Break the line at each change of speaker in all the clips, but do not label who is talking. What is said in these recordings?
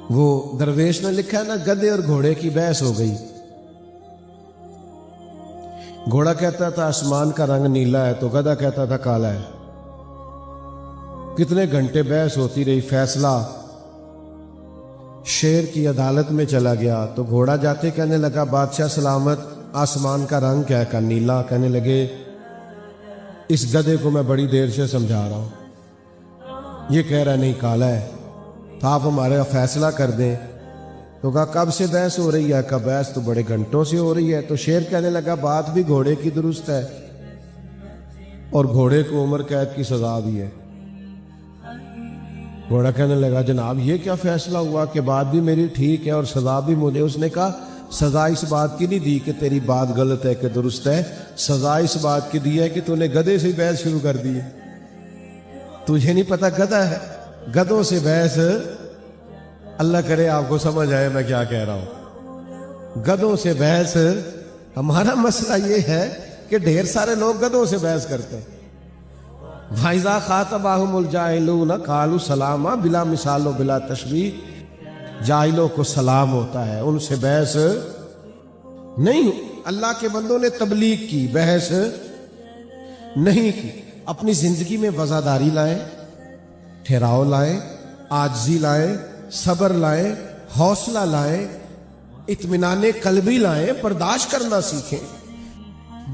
وہ درویش نے لکھا ہے نا، گدھے اور گھوڑے کی بحث ہو گئی۔ گھوڑا کہتا تھا آسمان کا رنگ نیلا ہے، تو گدھا کہتا تھا کالا ہے۔ کتنے گھنٹے بحث ہوتی رہی، فیصلہ شیر کی عدالت میں چلا گیا۔ تو گھوڑا جاتے کہنے لگا بادشاہ سلامت، آسمان کا رنگ کیا ہے؟ کہا نیلا۔ کہنے لگے اس گدھے کو میں بڑی دیر سے سمجھا رہا ہوں، یہ کہہ رہا نہیں کالا ہے، تو آپ ہمارا فیصلہ کر دیں۔ تو کہا کب سے بحث ہو رہی ہے؟ کہا بحث تو بڑے گھنٹوں سے ہو رہی ہے۔ تو شیر کہنے لگا بات بھی گھوڑے کی درست ہے، اور گھوڑے کو عمر قید کی سزا بھی ہے۔ گھوڑا کہنے لگا جناب یہ کیا فیصلہ ہوا کہ بات بھی میری ٹھیک ہے اور سزا بھی مجھے؟ اس نے کہا سزا اس بات کی نہیں دی کہ تیری بات غلط ہے کہ درست ہے، سزا اس بات کی دی ہے کہ تو نے گدھے سے بحث شروع کر دی ہے۔ تجھے نہیں پتا گدھا ہے؟ گدھوں سے بحث، اللہ کرے آپ کو سمجھ آئے میں کیا کہہ رہا ہوں۔ گدھوں سے بحث، ہمارا مسئلہ یہ ہے کہ ڈھیر سارے لوگ گدھوں سے بحث کرتے ہیں۔ وَإِذَا خَاطَبَهُمُ الْجَاهِلُونَ قَالُوا سَلَامًا، بلا مثال و بلا تشبیہ، جاہلوں کو سلام ہوتا ہے، ان سے بحث نہیں۔ اللہ کے بندوں نے تبلیغ کی، بحث نہیں کی۔ اپنی زندگی میں وزاداری لائیں، ٹھہراؤ لائیں، عاجزی لائیں، صبر لائیں، حوصلہ لائیں، اطمینان قلبی لائیں، برداشت کرنا سیکھیں۔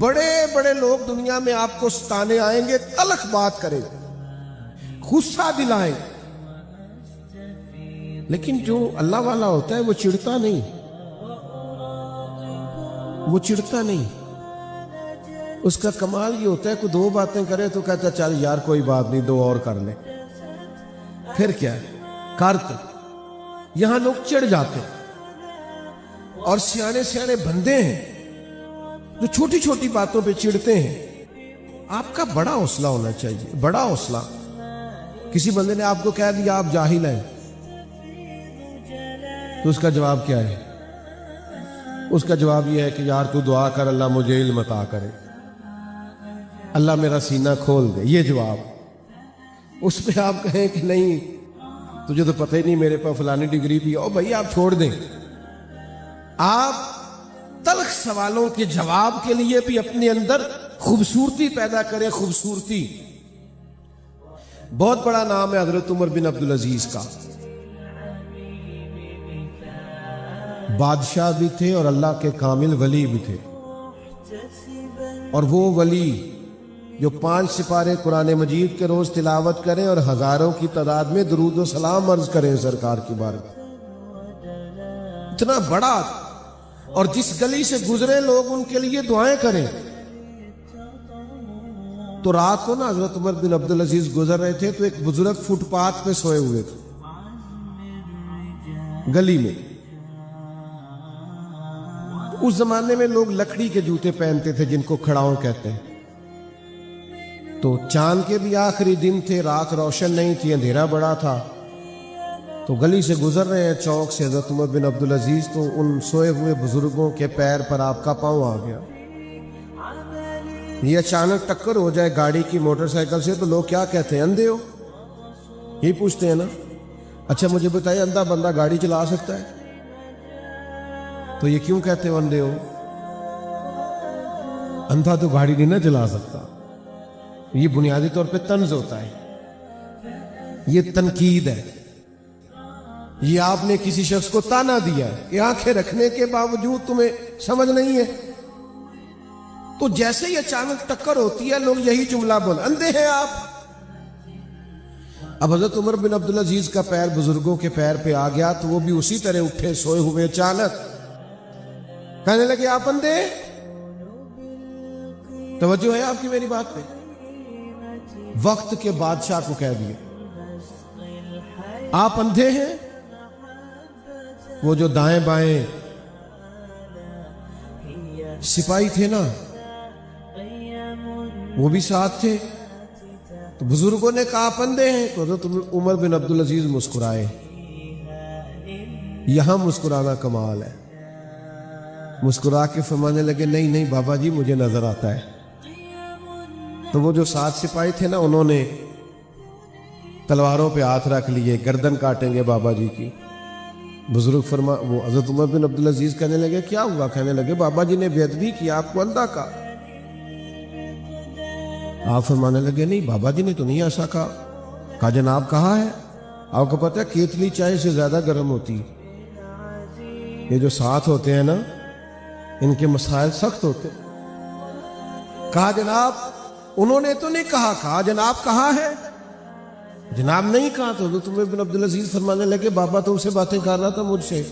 بڑے بڑے لوگ دنیا میں آپ کو ستانے آئیں گے، تلخ بات کریں، غصہ دلائیں، لیکن جو اللہ والا ہوتا ہے وہ چڑھتا نہیں، وہ چڑھتا نہیں۔ اس کا کمال یہ ہوتا ہے کہ دو باتیں کرے تو کہتا چل یار کوئی بات نہیں، دو اور کر لیں، پھر کیا ہے کرتے۔ یہاں لوگ چڑھ جاتے ہیں، اور سیانے سیانے بندے ہیں جو چھوٹی چھوٹی باتوں پہ چڑھتے ہیں۔ آپ کا بڑا حوصلہ ہونا چاہیے، بڑا حوصلہ۔ کسی بندے نے آپ کو کہہ دیا آپ جاہل ہیں، تو اس کا جواب کیا ہے؟ اس کا جواب یہ ہے کہ یار تو دعا کر اللہ مجھے علم عطا کرے، اللہ میرا سینہ کھول دے، یہ جواب۔ اس پہ آپ کہیں کہ نہیں تجھے تو پتہ ہی نہیں میرے پاس فلانی ڈگری بھی، او بھائی آپ چھوڑ دیں۔ آپ تلخ سوالوں کے جواب کے لیے بھی اپنے اندر خوبصورتی پیدا کریں، خوبصورتی۔ بہت بڑا نام ہے حضرت عمر بن عبدالعزیز کا، بادشاہ بھی تھے اور اللہ کے کامل ولی بھی تھے، اور وہ ولی جو 5 سپارے قرآن مجید کے روز تلاوت کریں اور ہزاروں کی تعداد میں درود و سلام عرض کریں سرکار کی بارگاہ، اتنا بڑا، اور جس گلی سے گزرے لوگ ان کے لیے دعائیں کریں۔ تو رات کو نا حضرت عمر بن عبدالعزیز گزر رہے تھے تو ایک بزرگ فٹ پاتھ پہ سوئے ہوئے تھے گلی میں۔ اس زمانے میں لوگ لکڑی کے جوتے پہنتے تھے جن کو کھڑاؤں کہتے ہیں۔ تو چاند کے بھی آخری دن تھے، رات روشن نہیں تھی، اندھیرا بڑا تھا، تو گلی سے گزر رہے ہیں چوک سے حضرت عمر بن عبدالعزیز، تو ان سوئے ہوئے بزرگوں کے پیر پر آپ کا پاؤں آ گیا۔ یہ اچانک ٹکر ہو جائے گاڑی کی، موٹر سائیکل سے، تو لوگ کیا کہتے ہیں؟ اندھے ہو، یہی پوچھتے ہیں نا۔ اچھا مجھے بتائیے اندھا بندہ گاڑی چلا سکتا ہے؟ تو یہ کیوں کہتے ہو اندھے ہو؟ اندھا تو گاڑی نہیں نہ چلا سکتا۔ یہ بنیادی طور پہ طنز ہوتا ہے، یہ تنقید ہے، یہ آپ نے کسی شخص کو تانا دیا ہے کہ آنکھیں رکھنے کے باوجود تمہیں سمجھ نہیں ہے۔ تو جیسے ہی اچانک ٹکر ہوتی ہے لوگ یہی جملہ بولے، اندھے ہیں آپ۔ اب حضرت عمر بن عبدالعزیز کا پیر بزرگوں کے پیر پہ آ گیا تو وہ بھی اسی طرح اٹھے سوئے ہوئے، اچانک کہنے لگے آپ اندھے ہیں؟ توجہ ہے آپ کی میری بات پہ؟ وقت کے بادشاہ کو کہہ دیا آپ اندھے ہیں۔ وہ جو دائیں بائیں سپاہی تھے نا وہ بھی ساتھ تھے، تو بزرگوں نے کہا آپ اندھے ہیں، تو حضرت عمر بن عبدالعزیز مسکرائے۔ یہاں مسکرانا کمال ہے۔ مسکرا کے فرمانے لگے نہیں نہیں بابا جی مجھے نظر آتا ہے۔ تو وہ جو 7 سپاہی تھے نا انہوں نے تلواروں پہ ہاتھ رکھ لیے، گردن کاٹیں گے بابا جی کی۔ بزرگ وہ حضرت عمر بن عبدالعزیز کہنے لگے کیا ہوا؟ کہنے لگے بابا جی نے بے ادبی کیا آپ کو اندھا کہا۔ آپ فرمانے لگے نہیں بابا جی نے تو نہیں ایسا کہا جناب کہا ہے۔ آپ کو پتہ ہے کیتلی چائے سے زیادہ گرم ہوتی، یہ جو ساتھ ہوتے ہیں نا ان کے مسائل سخت ہوتے۔ کہا جناب انہوں نے تو نہیں کہا جناب کہا ہے؟ جناب نہیں کہا۔ تو حضرت عمر بن عبدالعزیز فرمانے لگے بابا تو اسے باتیں کر رہا تھا مجھ سے۔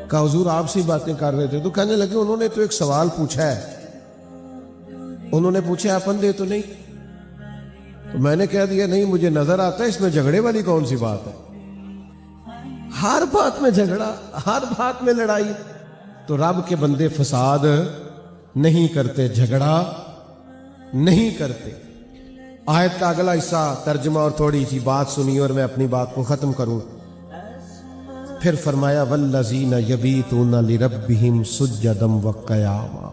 کہا حضور آپ سے باتیں کر رہے تھے؟ تو کہنے لگے انہوں نے تو ایک سوال پوچھا ہے، انہوں نے پوچھا آپ اندھے تو نہیں؟ تو میں نے کہہ دیا نہیں مجھے نظر آتا ہے، اس میں جھگڑے والی کون سی بات ہے؟ ہر بات میں جھگڑا، ہر بات میں لڑائی۔ تو رب کے بندے فساد نہیں کرتے، جھگڑا نہیں کرتے۔ آیت کا اگلا حصہ ترجمہ اور تھوڑی سی بات سنی اور میں اپنی بات کو ختم کروں۔ پھر فرمایا والذین یبیتون لربہم سجدا وقیاما۔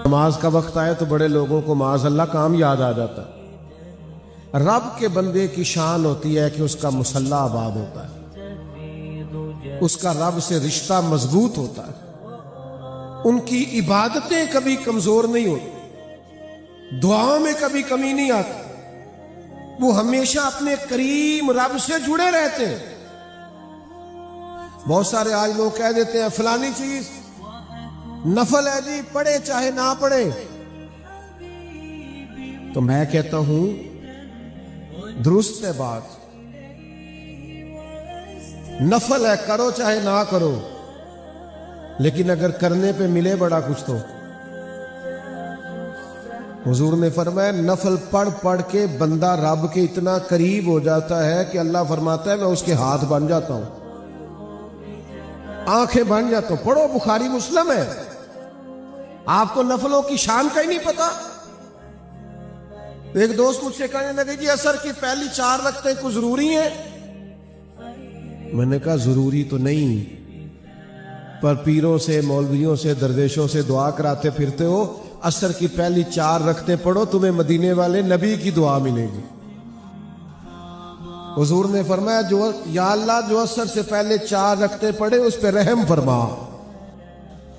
نماز کا وقت آئے تو بڑے لوگوں کو معاذ اللہ کام یاد آ جاتا ہے۔ رب کے بندے کی شان ہوتی ہے کہ اس کا مصلی آباد ہوتا ہے، اس کا رب سے رشتہ مضبوط ہوتا ہے، ان کی عبادتیں کبھی کمزور نہیں ہوتی، دعاؤں میں کبھی کمی نہیں آتی، وہ ہمیشہ اپنے کریم رب سے جڑے رہتے ہیں۔ بہت سارے آج لوگ کہہ دیتے ہیں فلانی چیز نفل ہے جی، پڑھے چاہے نہ پڑھے۔ تو میں کہتا ہوں درست ہے بات، نفل ہے کرو چاہے نہ کرو، لیکن اگر کرنے پہ ملے بڑا کچھ تو۔ حضور نے فرمایا نفل پڑھ پڑھ کے بندہ رب کے اتنا قریب ہو جاتا ہے کہ اللہ فرماتا ہے میں اس کے ہاتھ بن جاتا ہوں، آنکھیں بن جاتا ہوں۔ پڑھو بخاری مسلم ہے۔ آپ کو نفلوں کی شان کا ہی نہیں پتا؟ ایک دوست مجھ سے کہنے لگے جی عصر کی پہلی 4 رکعتیں کو ضروری ہیں؟ میں نے کہا ضروری تو نہیں، پر پیروں سے مولویوں سے درویشوں سے دعا کراتے پھرتے ہو، عصر کی پہلی 4 رکعتیں پڑھو تمہیں مدینے والے نبی کی دعا ملے گی۔ حضور نے فرمایا یا اللہ جو عصر سے پہلے 4 رکعتیں پڑھے اس پہ رحم فرما۔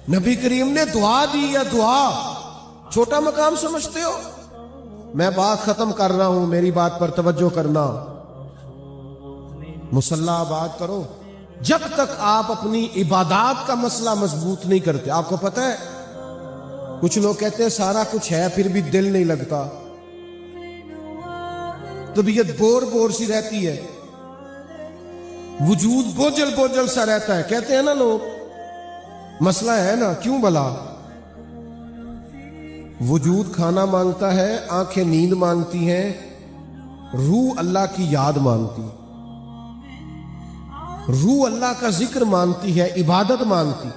نبی کریم نے دعا دی ہے، دعا چھوٹا مقام سمجھتے ہو؟ میں بات ختم کر رہا ہوں، میری بات پر توجہ کرنا۔ مصلی آباد کرو، جب تک آپ اپنی عبادات کا مسئلہ مضبوط نہیں کرتے۔ آپ کو پتہ ہے کچھ لوگ کہتے ہیں سارا کچھ ہے پھر بھی دل نہیں لگتا، طبیعت بور سی رہتی ہے، وجود بوجھل سا رہتا ہے، کہتے ہیں نا لوگ مسئلہ ہے نا، کیوں بلا؟ وجود کھانا مانگتا ہے، آنکھیں نیند مانگتی ہیں، روح اللہ کی یاد مانگتی، روح اللہ کا ذکر مانگتی ہے، عبادت مانگتی۔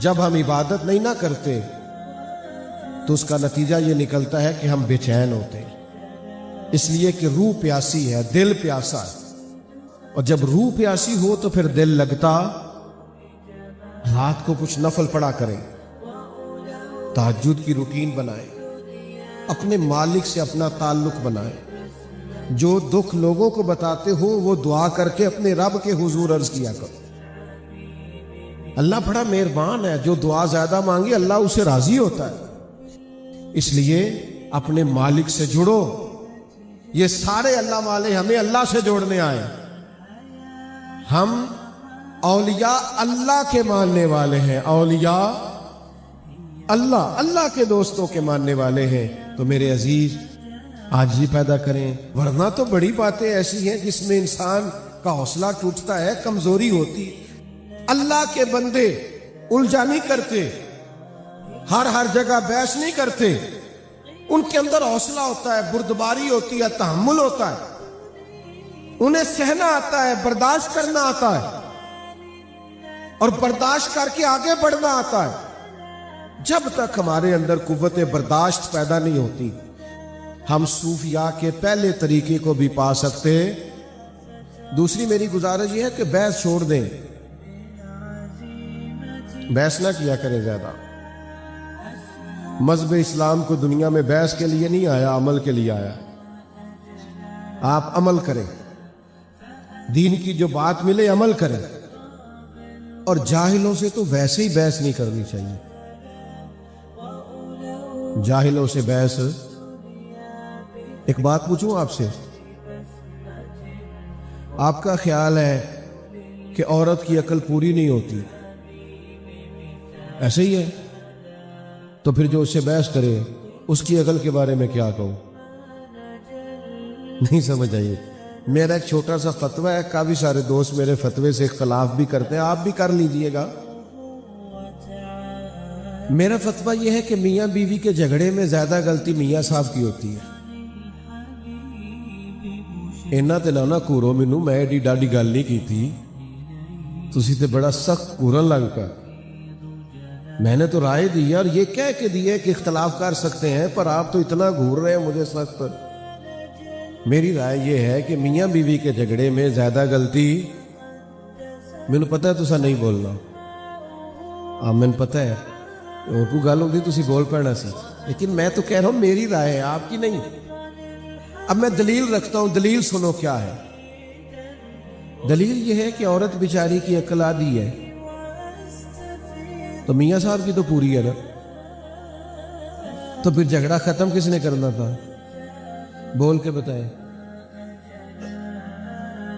جب ہم عبادت نہیں نہ کرتے تو اس کا نتیجہ یہ نکلتا ہے کہ ہم بے چین ہوتے ہیں، اس لیے کہ روح پیاسی ہے، دل پیاسا ہے، اور جب روح پیاسی ہو تو پھر دل لگتا۔ رات کو کچھ نفل پڑھا کریں، تہجد کی روٹین بنائیں، اپنے مالک سے اپنا تعلق بنائیں، جو دکھ لوگوں کو بتاتے ہو وہ دعا کر کے اپنے رب کے حضور عرض کیا کرو۔ اللہ بڑا مہربان ہے، جو دعا زیادہ مانگے اللہ اسے راضی ہوتا ہے۔ اس لیے اپنے مالک سے جڑو۔ یہ سارے اللہ والے ہمیں اللہ سے جوڑنے آئے، ہم اولیاء اللہ کے ماننے والے ہیں، اولیاء اللہ کے دوستوں کے ماننے والے ہیں۔ تو میرے عزیز عاجزی پیدا کریں، ورنہ تو بڑی باتیں ایسی ہیں جس میں انسان کا حوصلہ ٹوٹتا ہے، کمزوری ہوتی۔ اللہ کے بندے الجھا نہیں کرتے، ہر جگہ بحث نہیں کرتے، ان کے اندر حوصلہ ہوتا ہے، بردباری ہوتی ہے، تحمل ہوتا ہے، انہیں سہنا آتا ہے، برداشت کرنا آتا ہے، اور برداشت کر کے آگے بڑھنا آتا ہے۔ جب تک ہمارے اندر قوت برداشت پیدا نہیں ہوتی ہم صوفیاء کے پہلے طریقے کو بھی پا سکتے۔ دوسری میری گزارش یہ ہے کہ بحث چھوڑ دیں، بحث نہ کیا کریں زیادہ۔ مذہب اسلام کو دنیا میں بحث کے لیے نہیں آیا، عمل کے لیے آیا۔ آپ عمل کریں، دین کی جو بات ملے عمل کریں، اور جاہلوں سے تو ویسے ہی بحث نہیں کرنی چاہیے. جاہلوں سے بحث. ایک بات پوچھوں آپ سے، آپ کا خیال ہے کہ عورت کی عقل پوری نہیں ہوتی؟ ایسے ہی ہے؟ تو پھر جو اس سے بحث کرے اس کی عقل کے بارے میں کیا کہوں؟ نہیں سمجھ آئیے. میرا ایک چھوٹا سا فتویٰ ہے، کافی سارے دوست میرے فتوے سے اختلاف بھی کرتے ہیں، آپ بھی کر لیجئے گا. میرا فتویٰ یہ ہے کہ میاں بیوی کے جھگڑے میں زیادہ غلطی میاں صاحب کی ہوتی ہے. اینا تے نہ کورو مینوں، میں ایڈی ڈاڈی گل نہیں کی تھی، تسی تے بڑا سخت کورن لگ پا. میں نے تو رائے دی ہے اور یہ کہہ کے دی ہے کہ اختلاف کر سکتے ہیں، پر آپ تو اتنا گھور رہے ہیں مجھے سخت. میری رائے یہ ہے کہ میاں بیوی کے جھگڑے میں زیادہ غلطی، مینوں پتہ ہے تسا نہیں بولنا، مینوں پتہ ہے اور کوئی گل ہوتی تسی بول پڑنا سی، لیکن میں تو کہہ رہا ہوں میری رائے ہے، آپ کی نہیں. اب میں دلیل رکھتا ہوں، دلیل سنو کیا ہے. دلیل یہ ہے کہ عورت بیچاری کی عقل آدھی ہے، تو میاں صاحب کی تو پوری ہے نا. تو پھر جھگڑا ختم کس نے کرنا تھا؟ بول کے بتائیں.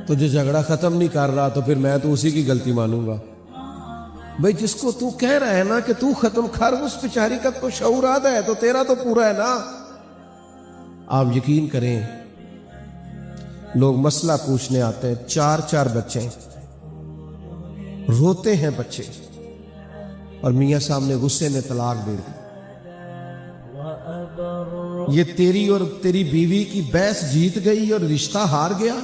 تو جو جھگڑا ختم نہیں کر رہا تو پھر میں تو اسی کی غلطی مانوں گا. بھئی جس کو تو کہہ رہا ہے نا کہ تو ختم کر، اس بیچاری کا تو شعور آدھا ہے، تو تیرا تو پورا ہے نا. آپ یقین کریں، لوگ مسئلہ پوچھنے آتے ہیں، 4 بچے روتے ہیں بچے، اور میاں صاحب نے غصے میں طلاق دے دی. یہ تیری اور تیری بیوی کی بحث جیت گئی اور رشتہ ہار گیا.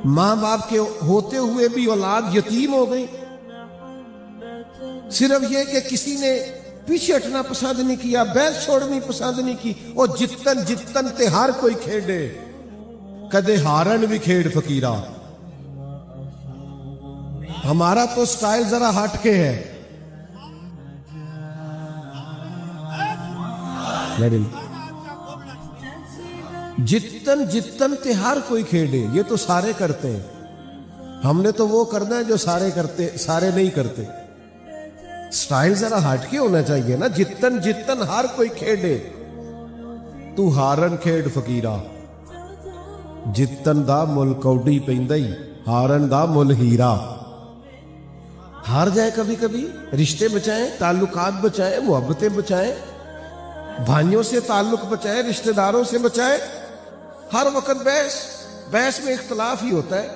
ماں باپ کے ہوتے ہوئے بھی اولاد یتیم ہو گئی، صرف یہ کہ کسی نے پیچھے ہٹنا پسند نہیں کیا، بحث چھوڑنی پسند نہیں کی. اور جتن تے ہر کوئی کھیڈے، کدے ہارن بھی کھیڈ فقیرہ. ہمارا تو سٹائل ذرا ہٹ کے ہے. جتن تے ہر کوئی کھیڈے، یہ تو سارے کرتے ہیں. ہم نے تو وہ کرنا ہے جو سارے کرتے، سارے نہیں کرتے. سٹائل ذرا ہٹ کے ہونا چاہیے نا. جتن ہر کوئی کھیڈے، تو ہارن کھیڈ فقیرہ. جتن دا مل کوڈی پیندہ ہی، ہارن دا مل ہیرا. ہار جائے کبھی کبھی، رشتے بچائیں، تعلقات بچائیں، محبتیں بچائیں، بھائیوں سے تعلق بچائیں، رشتہ داروں سے بچائیں. ہر وقت بحث میں اختلاف ہی ہوتا ہے.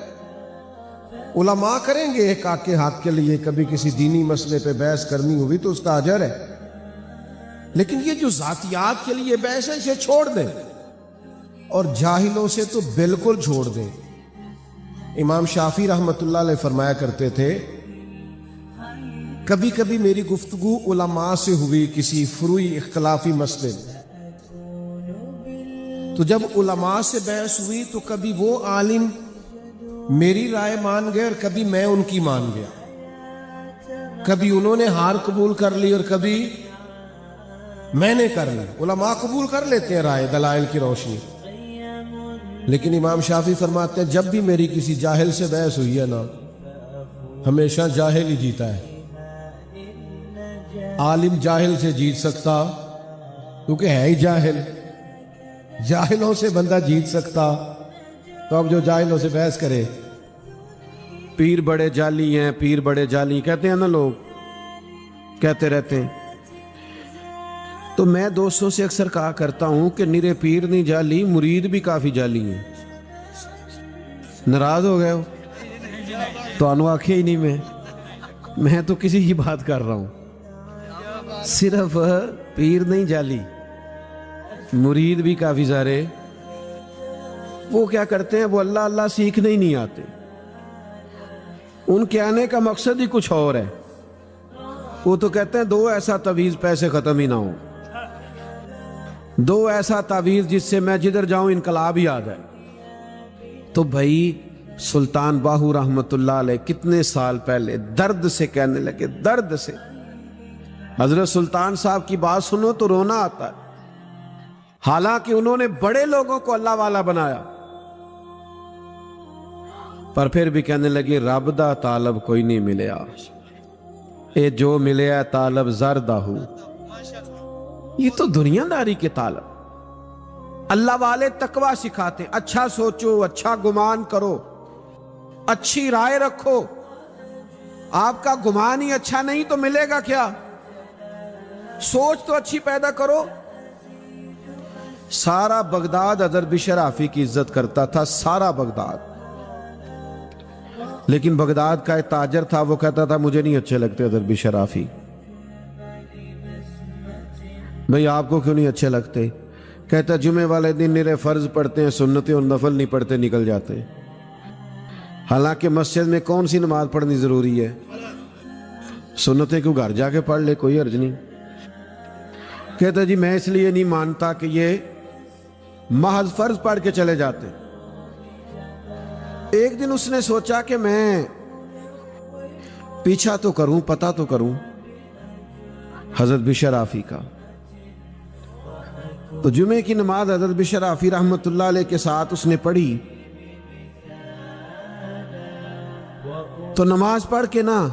علماء کریں گے ایک آکے حق کے لیے، کبھی کسی دینی مسئلے پہ بحث کرنی ہوئی تو اس کا اجر ہے، لیکن یہ جو ذاتیات کے لیے بحث ہے اسے چھوڑ دیں، اور جاہلوں سے تو بالکل چھوڑ دیں. امام شافعی رحمۃ اللہ علیہ فرمایا کرتے تھے، کبھی کبھی میری گفتگو علماء سے ہوئی کسی فروعی اختلافی مسئلے میں، تو جب علماء سے بحث ہوئی تو کبھی وہ عالم میری رائے مان گئے اور کبھی میں ان کی مان گیا. کبھی انہوں نے ہار قبول کر لی اور کبھی میں نے کر لی. علماء قبول کر لیتے ہیں رائے دلائل کی روشنی، لیکن امام شافعی فرماتے ہیں جب بھی میری کسی جاہل سے بحث ہوئی ہے نا، ہمیشہ جاہل ہی جیتا ہے. عالم جاہل سے جیت سکتا کیونکہ ہے ہی جاہل، جاہلوں سے بندہ جیت سکتا. تو اب جو جاہلوں سے بحث کرے، پیر بڑے جعلی ہیں، پیر بڑے جعلی کہتے ہیں نا، لوگ کہتے رہتے ہیں. تو میں دوستوں سے اکثر کہا کرتا ہوں کہ نرے پیر نہیں جعلی، مرید بھی کافی جعلی ہیں. ناراض ہو گئے ہو تو انو آکھے ہی نہیں، میں تو کسی کی بات کر رہا ہوں. صرف پیر نہیں جعلی، مرید بھی کافی سارے. وہ کیا کرتے ہیں، وہ اللہ اللہ سیکھنے ہی نہیں آتے، ان کے آنے کا مقصد ہی کچھ اور ہے. وہ تو کہتے ہیں دو ایسا تعویذ پیسے ختم ہی نہ ہو، دو ایسا تعویذ جس سے میں جدھر جاؤں انقلاب ہی آ جائے. تو بھائی سلطان باہو رحمت اللہ علیہ کتنے سال پہلے درد سے کہنے لگے، درد سے. حضرت سلطان صاحب کی بات سنو تو رونا آتا ہے، حالانکہ انہوں نے بڑے لوگوں کو اللہ والا بنایا. پر پھر بھی کہنے لگی رب دا طالب کوئی نہیں ملیا، اے جو ملیا طالب زردہ ہو۔ یہ تو دنیا داری کے طالب، اللہ والے تقوی سکھاتے ہیں، اچھا سوچو، اچھا گمان کرو، اچھی رائے رکھو۔ آپ کا گمان ہی اچھا نہیں تو ملے گا کیا؟ سوچ تو اچھی پیدا کرو۔ سارا بغداد حضرت بشر رافی کی عزت کرتا تھا، سارا بغداد، لیکن بغداد کا ایک تاجر تھا، وہ کہتا تھا مجھے نہیں اچھے لگتے حضرت بشر رافی۔ بھئی آپ کو کیوں نہیں اچھے لگتے؟ کہتا جمعے والے دن نرے فرض پڑھتے ہیں، سنتیں اور نفل نہیں پڑھتے، نکل جاتے۔ حالانکہ مسجد میں کون سی نماز پڑھنی ضروری ہے؟ سنتیں کیوں گھر جا کے پڑھ لے، کوئی حرج نہیں۔ کہتا جی میں اس لیے نہیں مانتا کہ یہ محض فرض پڑھ کے چلے جاتے۔ ایک دن اس نے سوچا کہ میں پیچھا تو کروں، پتہ تو کروں حضرت بشر رافی کا۔ تو جمعے کی نماز حضرت بشر رافی رحمت اللہ علیہ کے ساتھ اس نے پڑھی۔ تو نماز پڑھ کے نا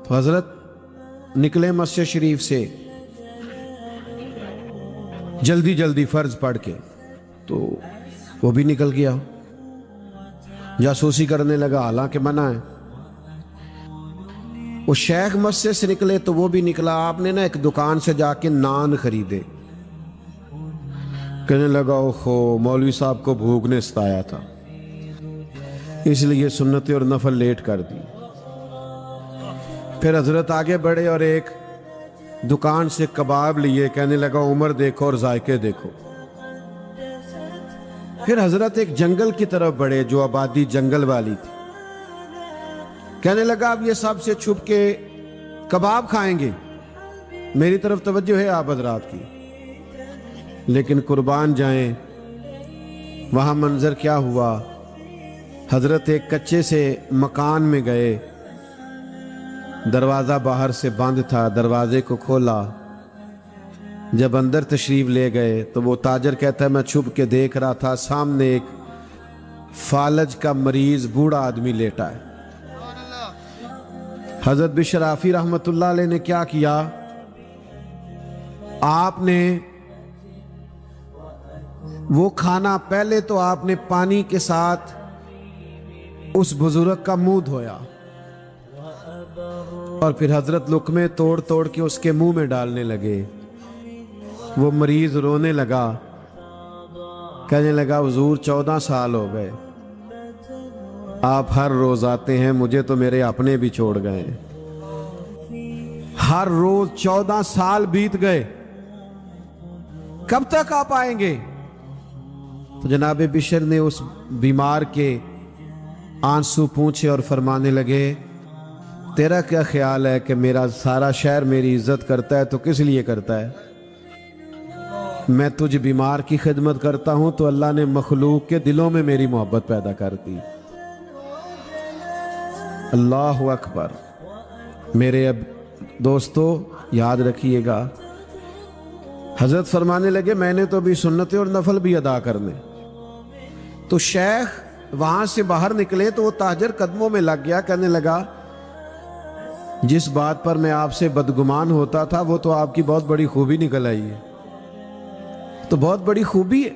تو حضرت نکلے مسجد شریف سے جلدی جلدی فرض پڑھ کے، تو وہ بھی نکل گیا، جاسوسی کرنے لگا، حالانکہ منع ہے۔ وہ شیخ مسجد سے نکلے تو وہ بھی نکلا۔ آپ نے نا ایک دکان سے جا کے نان خریدے، کہنے لگا اوہو مولوی صاحب کو بھوک نے ستایا تھا، اس لیے سنتیں اور نفل لیٹ کر دی۔ پھر حضرت آگے بڑھے اور ایک دکان سے کباب لیے، کہنے لگا عمر دیکھو اور ذائقے دیکھو۔ پھر حضرت ایک جنگل کی طرف بڑھے جو آبادی جنگل والی تھی، کہنے لگا اب یہ سب سے چھپ کے کباب کھائیں گے، میری طرف توجہ ہے آپ حضرات کی، لیکن قربان جائیں وہاں منظر کیا ہوا۔ حضرت ایک کچے سے مکان میں گئے، دروازہ باہر سے بند تھا، دروازے کو کھولا، جب اندر تشریف لے گئے تو وہ تاجر کہتا ہے میں چھپ کے دیکھ رہا تھا، سامنے ایک فالج کا مریض بوڑھا آدمی لیٹا ہے۔ حضرت بشر رافی رحمت اللہ علیہ نے کیا کیا؟ آپ نے وہ کھانا، پہلے تو آپ نے پانی کے ساتھ اس بزرگ کا منہ دھویا، اور پھر حضرت لقمے توڑ توڑ کے اس کے منہ میں ڈالنے لگے۔ وہ مریض رونے لگا، کہنے لگا حضور 14 سال ہو گئے، آپ ہر روز آتے ہیں، مجھے تو میرے اپنے بھی چھوڑ گئے، ہر روز 14 سال بیت گئے، کب تک آپ آئیں گے؟ تو جناب بشر نے اس بیمار کے آنسو پوچھے اور فرمانے لگے تیرا کیا خیال ہے کہ میرا سارا شہر میری عزت کرتا ہے تو کس لیے کرتا ہے؟ میں تجھ بیمار کی خدمت کرتا ہوں تو اللہ نے مخلوق کے دلوں میں میری محبت پیدا کر دی۔ اللہ اکبر۔ میرے اب دوستو یاد رکھیے گا، حضرت فرمانے لگے میں نے تو بھی سنتیں اور نفل بھی ادا کرنے۔ تو شیخ وہاں سے باہر نکلے تو وہ تاجر قدموں میں لگ گیا، کہنے لگا جس بات پر میں آپ سے بدگمان ہوتا تھا وہ تو آپ کی بہت بڑی خوبی نکل آئی ہے، تو بہت بڑی خوبی ہے۔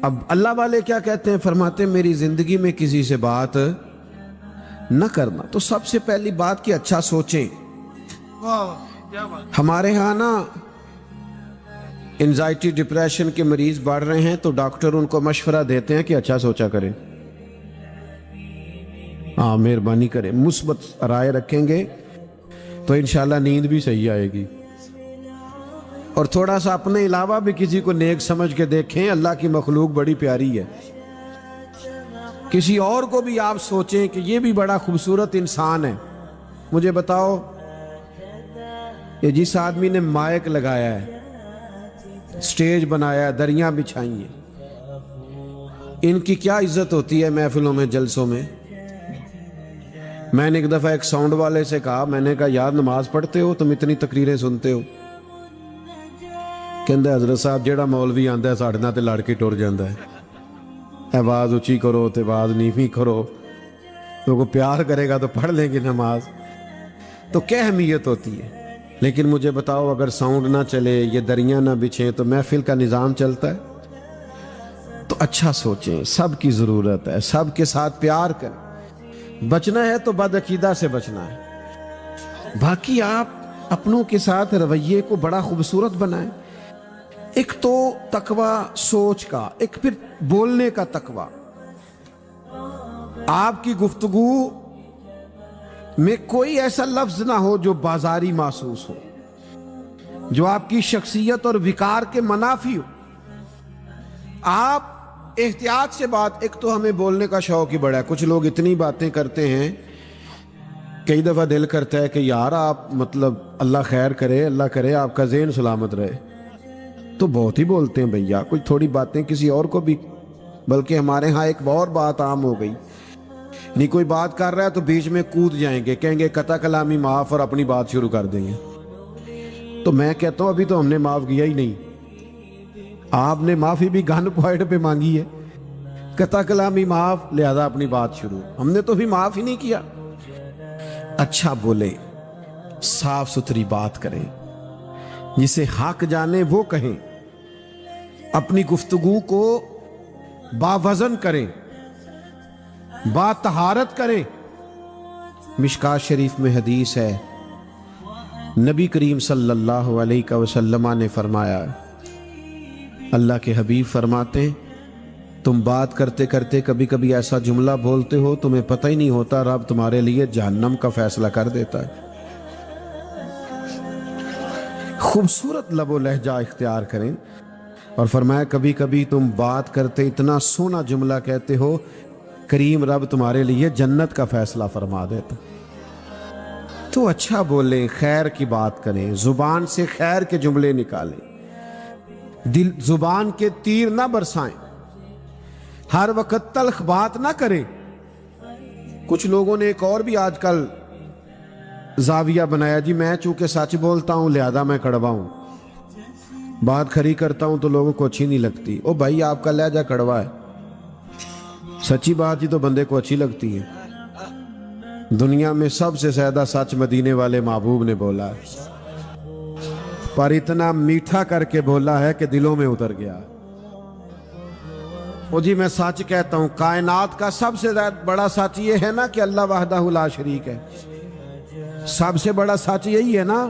اب اللہ والے کیا کہتے ہیں؟ فرماتے ہیں میری زندگی میں کسی سے بات نہ کرنا۔ تو سب سے پہلی بات کہ اچھا سوچیں۔ ہمارے ہاں نا انزائٹی ڈپریشن کے مریض بڑھ رہے ہیں تو ڈاکٹر ان کو مشورہ دیتے ہیں کہ اچھا سوچا کریں، ہاں مہربانی کریں، مثبت رائے رکھیں گے تو انشاءاللہ نیند بھی صحیح آئے گی، اور تھوڑا سا اپنے علاوہ بھی کسی کو نیک سمجھ کے دیکھیں، اللہ کی مخلوق بڑی پیاری ہے۔ کسی اور کو بھی آپ سوچیں کہ یہ بھی بڑا خوبصورت انسان ہے۔ مجھے بتاؤ یہ جس آدمی نے مائک لگایا ہے، سٹیج بنایا ہے، دریاں بچھائی ہیں، ان کی کیا عزت ہوتی ہے محفلوں میں، جلسوں میں؟ میں نے ایک دفعہ ایک ساؤنڈ والے سے کہا، میں نے کہا یار نماز پڑھتے ہو تم اتنی تقریریں سنتے ہو؟ کہندے حضرت صاحب جیڑا مولوی آندا ہے ساڑھے نال تے لڑ کے ٹر جاندا ہے، آواز اچھی کرو تے آواز نیویں کرو، تو وہ پیار کرے گا تو پڑھ لیں گے نماز. تو کیا اہمیت ہوتی ہے. لیکن مجھے بتاؤ اگر ساؤنڈ نہ چلے، یہ دریاں نہ بچھیں تو محفل کا نظام چلتا ہے؟ تو اچھا سوچیں، سب کی ضرورت ہے، سب کے ساتھ پیار کریں. بچنا ہے تو بد عقیدہ سے بچنا ہے. باقی آپ اپنوں کے ساتھ رویے کو بڑا خوبصورت بنائیں. ایک تو تقوی سوچ کا، ایک پھر بولنے کا تقوی. آپ کی گفتگو میں کوئی ایسا لفظ نہ ہو جو بازاری محسوس ہو، جو آپ کی شخصیت اور وقار کے منافی ہو. آپ احتیاط سے بات. ایک تو ہمیں بولنے کا شوق ہی بڑا ہے. کچھ لوگ اتنی باتیں کرتے ہیں، کئی دفعہ دل کرتا ہے کہ یار آپ مطلب اللہ خیر کرے، اللہ کرے آپ کا ذہن سلامت رہے. تو بہت ہی بولتے ہیں بھیا، کچھ تھوڑی باتیں کسی اور کو بھی. بلکہ ہمارے ہاں ایک اور بات عام ہو گئی، نہیں کوئی بات کر رہا ہے تو بیچ میں کود جائیں گے، کہیں گے قطع کلامی معاف، اور اپنی بات شروع کر دیں گے. تو میں کہتا ہوں ابھی تو ہم نے معاف کیا ہی نہیں. آپ نے معافی بھی گن پوائنٹ پہ مانگی ہے، قطع کلامی معاف، لہذا اپنی بات شروع. ہم نے تو بھی معاف ہی نہیں کیا. اچھا بولے، صاف ستھری بات کریں، جسے حق جانے وہ کہیں. اپنی گفتگو کو باوزن کریں، با طہارت کریں. مشکات شریف میں حدیث ہے، نبی کریم صلی اللہ علیہ وسلم نے فرمایا، اللہ کے حبیب فرماتے ہیں تم بات کرتے کرتے کبھی کبھی ایسا جملہ بولتے ہو تمہیں پتہ ہی نہیں ہوتا رب تمہارے لیے جہنم کا فیصلہ کر دیتا ہے. خوبصورت لب و لہجہ اختیار کریں. اور فرمایا کبھی کبھی تم بات کرتے اتنا سونا جملہ کہتے ہو کریم رب تمہارے لیے جنت کا فیصلہ فرما دیتا. تو اچھا بولیں، خیر کی بات کریں، زبان سے خیر کے جملے نکالیں. دل زبان کے تیر نہ برسائیں، ہر وقت تلخ بات نہ کریں. کچھ لوگوں نے ایک اور بھی آج کل زاویہ بنایا، جی میں چونکہ سچ بولتا ہوں لہذا میں کڑوا ہوں، بات کھری کرتا ہوں تو لوگوں کو اچھی نہیں لگتی. او بھائی آپ کا لہجہ کڑوا ہے، سچی بات ہی تو بندے کو اچھی لگتی ہے. دنیا میں سب سے زیادہ سچ مدینے والے محبوب نے بولا ہے، پر اتنا میٹھا کر کے بولا ہے کہ دلوں میں اتر گیا. او جی میں سچ کہتا ہوں، کائنات کا سب سے بڑا سچ یہ ہے نا کہ اللہ وحدہ لا شریک ہے، سب سے بڑا سچ یہی ہے نا.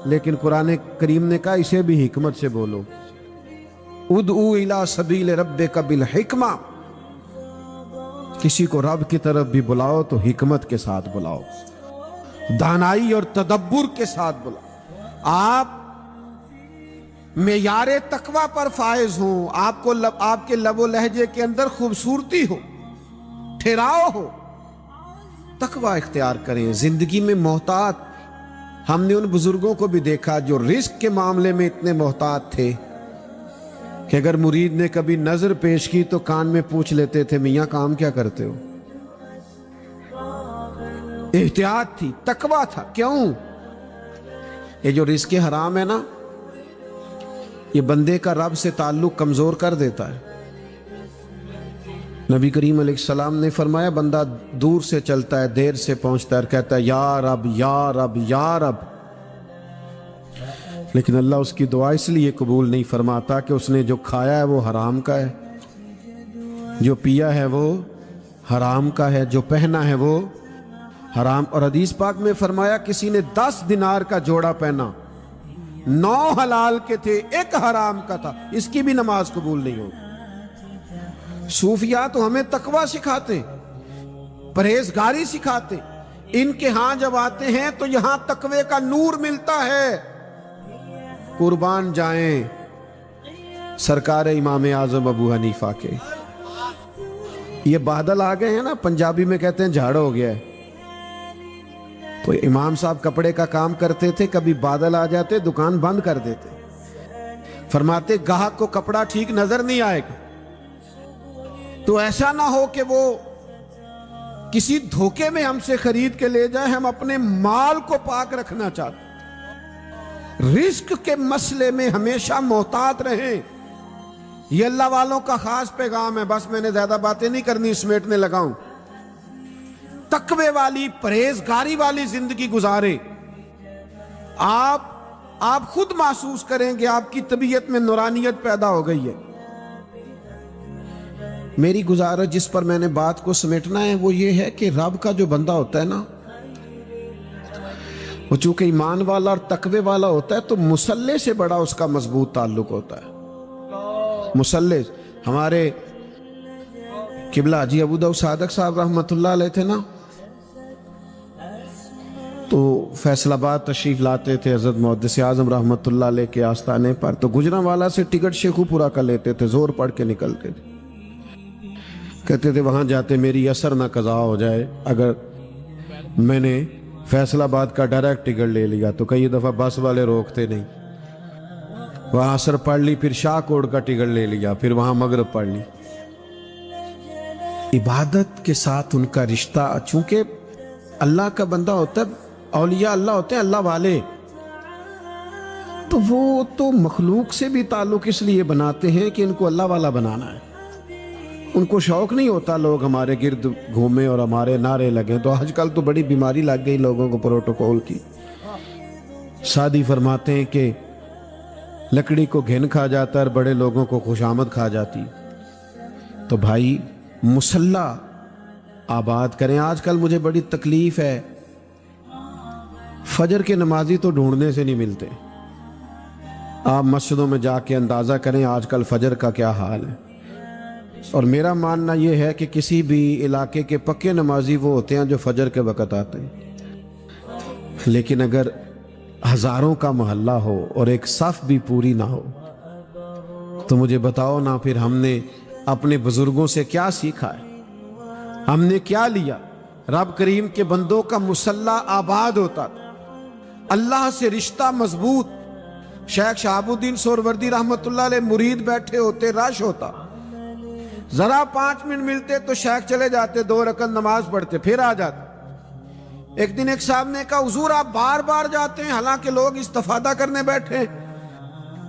لیکن قرآن کریم نے کہا اسے بھی حکمت سے بولو، ادعو الی سبیل ربک بالحکمہ. کسی کو رب کی طرف بھی بلاؤ تو حکمت کے ساتھ بلاؤ، دانائی اور تدبر کے ساتھ بلاؤ. آپ معیار تقوی پر فائز ہوں، آپ کے لب و لہجے کے اندر خوبصورتی ہو، ٹھہراؤ ہو. تقوی اختیار کریں. زندگی میں محتاط. ہم نے ان بزرگوں کو بھی دیکھا جو رزق کے معاملے میں اتنے محتاط تھے کہ اگر مرید نے کبھی نظر پیش کی تو کان میں پوچھ لیتے تھے میاں کام کیا کرتے ہو. احتیاط تھی، تقوی تھا. کیوں؟ یہ جو رزق حرام ہے نا، یہ بندے کا رب سے تعلق کمزور کر دیتا ہے. نبی کریم علیہ السلام نے فرمایا بندہ دور سے چلتا ہے، دیر سے پہنچتا ہے اور کہتا ہے یا رب یا رب یا رب، لیکن اللہ اس کی دعا اس لیے قبول نہیں فرماتا کہ اس نے جو کھایا ہے وہ حرام کا ہے، جو پیا ہے وہ حرام کا ہے، جو پہنا ہے وہ حرام. اور حدیث پاک میں فرمایا کسی نے 10 دینار کا جوڑا پہنا، 9 حلال کے تھے، 1 حرام کا تھا، اس کی بھی نماز قبول نہیں ہوگی. صوفیاء تو ہمیں تقوی سکھاتے، پرہیزگاری سکھاتے. ان کے ہاں جب آتے ہیں تو یہاں تقوی کا نور ملتا ہے. قربان جائیں سرکار امام اعظم ابو حنیفہ کے. یہ بادل آ گئے ہیں نا، پنجابی میں کہتے ہیں جھاڑ ہو گیا ہے. تو امام صاحب کپڑے کا کام کرتے تھے، کبھی بادل آ جاتے دکان بند کر دیتے. فرماتے گاہک کو کپڑا ٹھیک نظر نہیں آئے گا تو ایسا نہ ہو کہ وہ کسی دھوکے میں ہم سے خرید کے لے جائے. ہم اپنے مال کو پاک رکھنا چاہتے، رزق کے مسئلے میں ہمیشہ محتاط رہیں. یہ اللہ والوں کا خاص پیغام ہے. بس میں نے زیادہ باتیں نہیں کرنی، سمیٹنے لگا ہوں. تقوی والی پرہیزگاری والی زندگی گزارے، آپ خود محسوس کریں گے آپ کی طبیعت میں نورانیت پیدا ہو گئی ہے۔ میری گزارش جس پر میں نے بات کو سمیٹنا ہے وہ یہ ہے کہ رب کا جو بندہ ہوتا ہے نا، وہ چونکہ ایمان والا اور تقوی والا ہوتا ہے تو مصلی سے بڑا اس کا مضبوط تعلق ہوتا ہے۔ مصلی، ہمارے قبلہ حاجی ابو داؤد صادق صاحب رحمۃ اللہ علیہ تھے نا، تو فیصل آباد تشریف لاتے تھے حضرت محدث اعظم رحمۃ اللہ علیہ کے آستانے پر، تو گجرانوالہ سے ٹکٹ شیخو پورا کر لیتے تھے، زور پڑھ کے نکلتے تھے، کہتے تھے وہاں جاتے میری اثر نہ قضا ہو جائے، اگر میں نے فیصل آباد کا ڈائریکٹ ٹکٹ لے لیا تو کئی دفعہ بس والے روکتے نہیں، وہاں اثر پڑھ لی، پھر شاہ کوٹ کا ٹکٹ لے لیا، پھر وہاں مغرب پڑھ لی۔ عبادت کے ساتھ ان کا رشتہ، چونکہ اللہ کا بندہ ہوتا ہے، اولیاء اللہ ہوتے ہیں، اللہ والے، تو وہ تو مخلوق سے بھی تعلق اس لیے بناتے ہیں کہ ان کو اللہ والا بنانا ہے۔ ان کو شوق نہیں ہوتا لوگ ہمارے گرد گھومیں اور ہمارے نعرے لگیں، تو آج کل تو بڑی بیماری لگ گئی لوگوں کو پروٹوکول کی۔ سعدی فرماتے ہیں کہ لکڑی کو گھن کھا جاتا ہے اور بڑے لوگوں کو خوشامد کھا جاتی۔ تو بھائی مصلی آباد کریں۔ آج کل مجھے بڑی تکلیف ہے، فجر کے نمازی تو ڈھونڈنے سے نہیں ملتے۔ آپ مسجدوں میں جا کے اندازہ کریں آج کل فجر کا کیا حال ہے، اور میرا ماننا یہ ہے کہ کسی بھی علاقے کے پکے نمازی وہ ہوتے ہیں جو فجر کے وقت آتے ہیں، لیکن اگر ہزاروں کا محلہ ہو اور ایک صف بھی پوری نہ ہو تو مجھے بتاؤ نا پھر ہم نے اپنے بزرگوں سے کیا سیکھا ہے، ہم نے کیا لیا؟ رب کریم کے بندوں کا مصلی آباد ہوتا تھا، اللہ سے رشتہ مضبوط۔ شیخ شہاب الدین سہروردی رحمت اللہ علیہ مرید بیٹھے ہوتے، رش ہوتا، ذرا 5 منٹ ملتے تو شیخ چلے جاتے، 2 رکعت نماز پڑھتے، پھر آ جاتے۔ ایک دن ایک صاحب نے کہا حضور آپ بار بار جاتے ہیں حالانکہ لوگ استفادہ کرنے بیٹھے ہیں۔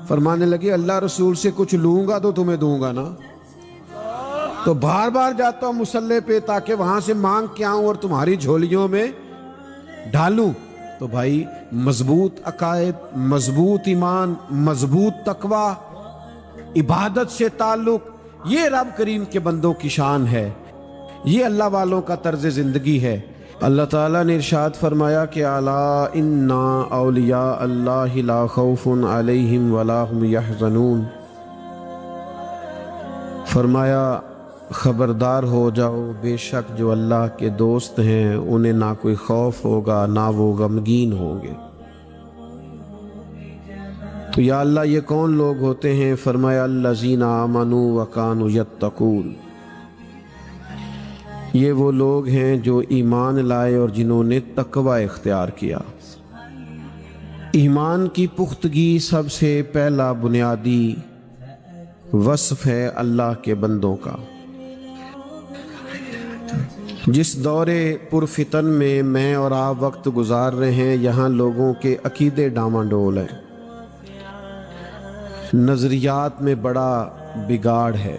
فرمانے لگے اللہ رسول سے کچھ لوں گا تو تمہیں دوں گا نا، تو بار بار جاتا ہوں مصلی پہ تاکہ وہاں سے مانگ کے آؤں اور تمہاری جھولیوں میں ڈالوں۔ تو بھائی مضبوط عقائد، مضبوط ایمان، مضبوط تقوی، عبادت سے تعلق، یہ رب کریم کے بندوں کی شان ہے، یہ اللہ والوں کا طرز زندگی ہے۔ اللہ تعالیٰ نے ارشاد فرمایا کہ الا ان اولیاء اللہ لا خوف علیہم ولا هم یحزنون، فرمایا خبردار ہو جاؤ، بے شک جو اللہ کے دوست ہیں انہیں نہ کوئی خوف ہوگا نہ وہ غمگین ہوں گے۔ تو یا اللہ یہ کون لوگ ہوتے ہیں؟ فرمایا الذین آمنوا وکانوا یتقون، یہ وہ لوگ ہیں جو ایمان لائے اور جنہوں نے تقوی اختیار کیا۔ ایمان کی پختگی سب سے پہلا بنیادی وصف ہے اللہ کے بندوں کا۔ جس دور پرفتن میں اور آپ وقت گزار رہے ہیں، یہاں لوگوں کے عقیدے ڈاماڈول ہیں، نظریات میں بڑا بگاڑ ہے،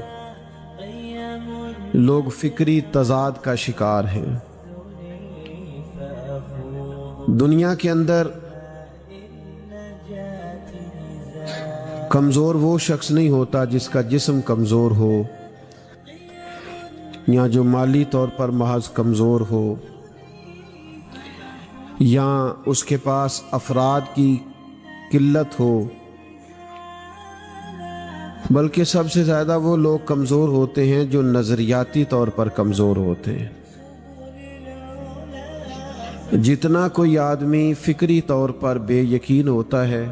لوگ فکری تضاد کا شکار ہیں۔ دنیا کے اندر کمزور وہ شخص نہیں ہوتا جس کا جسم کمزور ہو یا جو مالی طور پر محض کمزور ہو یا اس کے پاس افراد کی قلت ہو، بلکہ سب سے زیادہ وہ لوگ کمزور ہوتے ہیں جو نظریاتی طور پر کمزور ہوتے ہیں۔ جتنا کوئی آدمی فکری طور پر بے یقین ہوتا ہے،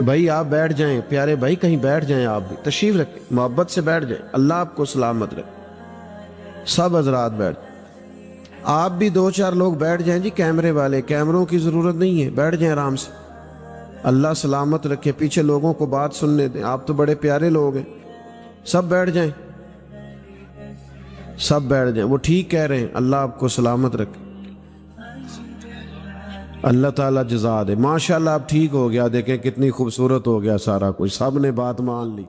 بھائی آپ بیٹھ جائیں، پیارے بھائی کہیں بیٹھ جائیں، آپ بھی تشریف رکھیں، محبت سے بیٹھ جائیں، اللہ آپ کو سلامت رکھے، سب حضرات بیٹھ جائیں، آپ بھی 2-4 لوگ بیٹھ جائیں جی، کیمرے والے، کیمروں کی ضرورت نہیں ہے، بیٹھ جائیں آرام سے، اللہ سلامت رکھے، پیچھے لوگوں کو بات سننے دیں، آپ تو بڑے پیارے لوگ ہیں، سب بیٹھ جائیں، سب بیٹھ جائیں، وہ ٹھیک کہہ رہے ہیں، اللہ آپ کو سلامت رکھے، اللہ تعالیٰ جزا دے۔ ماشاءاللہ اب ٹھیک ہو گیا، دیکھیں کتنی خوبصورت ہو گیا سارا کچھ، سب نے بات مان لی۔